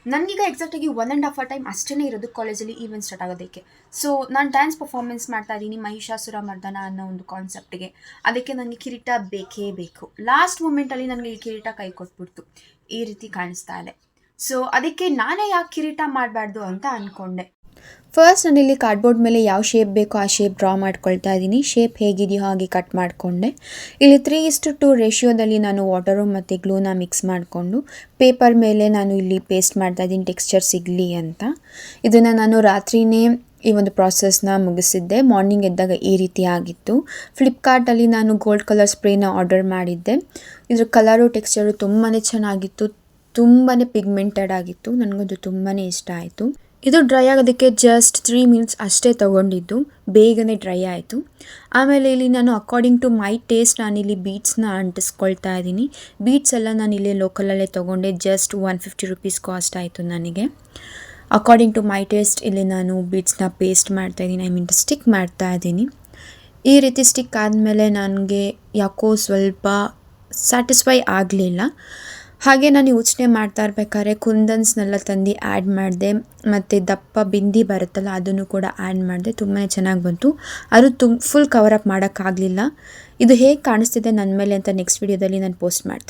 ನನಗೀಗ ಎಕ್ಸಾಕ್ಟಾಗಿ 1.5 ಟೈಮ್ ಅಷ್ಟೇ ಇರೋದು ಕಾಲೇಜಲ್ಲಿ ಈವೆಂಟ್ ಸ್ಟಾರ್ಟ್ ಆಗೋದಕ್ಕೆ. ಸೊ ನಾನು ಡ್ಯಾನ್ಸ್ ಪರ್ಫಾರ್ಮೆನ್ಸ್ ಮಾಡ್ತಾ ಇದ್ದೀನಿ ಮಹಿಷಾಸುರ ಮರ್ದನ ಅನ್ನೋ ಒಂದು ಕಾನ್ಸೆಪ್ಟ್ಗೆ. ಅದಕ್ಕೆ ನನಗೆ ಕಿರೀಟ ಬೇಕೇ ಬೇಕು. ಲಾಸ್ಟ್ ಮೂಮೆಂಟಲ್ಲಿ ನನಗೆ ಈ ಕಿರೀಟ ಕೈ ಕೊಟ್ಬಿಡ್ತು. ಈ ರೀತಿ ಕಾಣಿಸ್ತಾ ಇದೆ. ಸೊ ಅದಕ್ಕೆ ನಾನೇ ಯಾಕೆ ಕಿರೀಟ ಮಾಡಬಾರ್ದು ಅಂತ ಅಂದ್ಕೊಂಡೆ. ಫಸ್ಟ್ ನಾನಿಲ್ಲಿ ಕಾರ್ಡ್ಬೋರ್ಡ್ ಮೇಲೆ ಯಾವ ಶೇಪ್ ಬೇಕೋ ಆ ಶೇಪ್ ಡ್ರಾ ಮಾಡ್ಕೊಳ್ತಾ ಇದ್ದೀನಿ. ಶೇಪ್ ಹೇಗಿದೆಯೋ ಹಾಗೆ ಕಟ್ ಮಾಡಿಕೊಂಡೆ. ಇಲ್ಲಿ 3:2 ರೇಷಿಯೋದಲ್ಲಿ ನಾನು ವಾಟರು ಮತ್ತು ಗ್ಲೂನ ಮಿಕ್ಸ್ ಮಾಡಿಕೊಂಡು ಪೇಪರ್ ಮೇಲೆ ನಾನು ಇಲ್ಲಿ ಪೇಸ್ಟ್ ಮಾಡ್ತಾ ಇದ್ದೀನಿ ಟೆಕ್ಸ್ಚರ್ ಸಿಗಲಿ ಅಂತ. ಇದನ್ನು ನಾನು ರಾತ್ರಿಯೇ ಈ ಒಂದು ಪ್ರಾಸೆಸ್ನ ಮುಗಿಸಿದ್ದೆ. ಮಾರ್ನಿಂಗ್ ಎದ್ದಾಗ ಈ ರೀತಿ ಆಗಿತ್ತು. ಫ್ಲಿಪ್ಕಾರ್ಟಲ್ಲಿ ನಾನು ಗೋಲ್ಡ್ ಕಲರ್ ಸ್ಪ್ರೇನ ಆರ್ಡರ್ ಮಾಡಿದ್ದೆ. ಇದ್ರ ಕಲರು ಟೆಕ್ಸ್ಚರು ತುಂಬಾ ಚೆನ್ನಾಗಿತ್ತು, ತುಂಬಾ ಪಿಗ್ಮೆಂಟೆಡ್ ಆಗಿತ್ತು. ನನಗದು ತುಂಬಾ ಇಷ್ಟ ಆಯಿತು. ಇದು ಡ್ರೈ ಆಗೋದಕ್ಕೆ ಜಸ್ಟ್ 3 ಮಿನಿಟ್ಸ್ ಅಷ್ಟೇ ತೊಗೊಂಡಿದ್ದು, ಬೇಗನೆ ಡ್ರೈ ಆಯಿತು. ಆಮೇಲೆ ಇಲ್ಲಿ ನಾನು ಅಕಾರ್ಡಿಂಗ್ ಟು ಮೈ ಟೇಸ್ಟ್ ನಾನಿಲ್ಲಿ ಬೀಟ್ಸ್ನ ಅಂಟಿಸ್ಕೊಳ್ತಾ ಇದ್ದೀನಿ. ಬೀಟ್ಸ್ ಎಲ್ಲ ನಾನಿಲ್ಲಿ ಲೋಕಲಲ್ಲೇ ತೊಗೊಂಡೆ. ಜಸ್ಟ್ 150 ರುಪೀಸ್ ಕಾಸ್ಟ್ ಆಯಿತು ನನಗೆ. ಅಕಾರ್ಡಿಂಗ್ ಟು ಮೈ ಟೇಸ್ಟ್ ಇಲ್ಲಿ ನಾನು ಬೀಟ್ಸ್ನ ಪೇಸ್ಟ್ ಮಾಡ್ತಾಯಿದ್ದೀನಿ, ಸ್ಟಿಕ್ ಮಾಡ್ತಾ ಇದ್ದೀನಿ. ಈ ರೀತಿ ಸ್ಟಿಕ್ ಆದಮೇಲೆ ನನಗೆ ಯಾಕೋ ಸ್ವಲ್ಪ ಸ್ಯಾಟಿಸ್ಫೈ ಆಗಲಿಲ್ಲ. ಹಾಗೆ ನಾನು ಯೋಚನೆ ಮಾಡ್ತಾ ಇರ್ಬೇಕಾದ್ರೆ ಕುಂದನ್ಸ್ನೆಲ್ಲ ತಂದು ಆ್ಯಡ್ ಮಾಡಿದೆ ಮತ್ತು ದಪ್ಪ ಬಿಂದಿ ಬರುತ್ತಲ್ಲ ಅದನ್ನು ಕೂಡ ಆ್ಯಡ್ ಮಾಡಿದೆ. ತುಂಬಾ ಚೆನ್ನಾಗಿ ಬಂತು. ಅದು ಫುಲ್ ಕವರಪ್ ಮಾಡೋಕ್ಕಾಗಲಿಲ್ಲ. ಇದು ಹೇಗೆ ಕಾಣಿಸ್ತಿದೆ ನನ್ನ ಮೇಲೆ ಅಂತ ನೆಕ್ಸ್ಟ್ ವಿಡಿಯೋದಲ್ಲಿ ನಾನು ಪೋಸ್ಟ್ ಮಾಡ್ತೀನಿ.